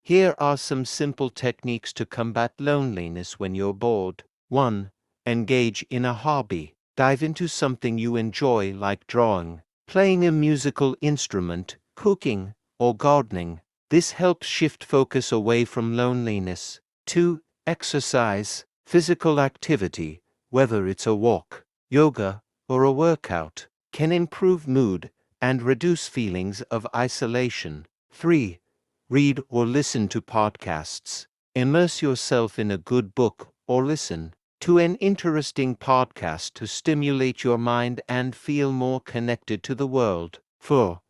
Here are some simple techniques to combat loneliness when you're bored. 1. Engage in a hobby. Dive into something you enjoy like drawing, playing a musical instrument, cooking, or gardening. This helps shift focus away from loneliness. 2. Exercise. Physical activity, whether it's a walk, yoga, or a workout, can improve mood and reduce feelings of isolation. 3. Read or listen to podcasts. Immerse yourself in a good book or listen to an interesting podcast to stimulate your mind and feel more connected to the world. 4.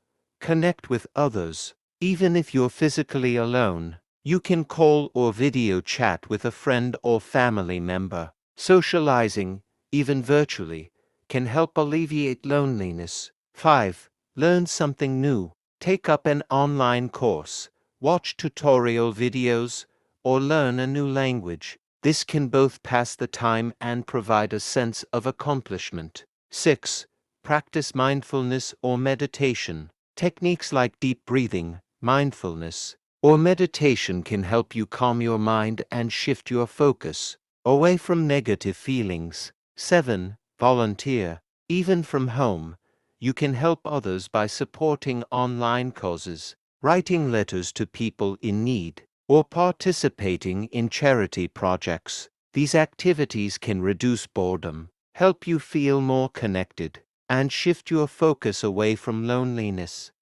Connect with others. Even if you're physically alone, you can call or video chat with a friend or family member. Socializing, even virtually, can help alleviate loneliness. 5. Learn something new. Take up an online course, watch tutorial videos, or learn a new language. This can both pass the time and provide a sense of accomplishment. 6. Practice mindfulness or meditation. Techniques like deep breathing, mindfulness, or meditation can help you calm your mind and shift your focus away from negative feelings. 7. Volunteer. Even from home, you can help others by supporting online causes, writing letters to people in need, or participating in charity projects. These activities can reduce boredom, help you feel more connected, and shift your focus away from loneliness.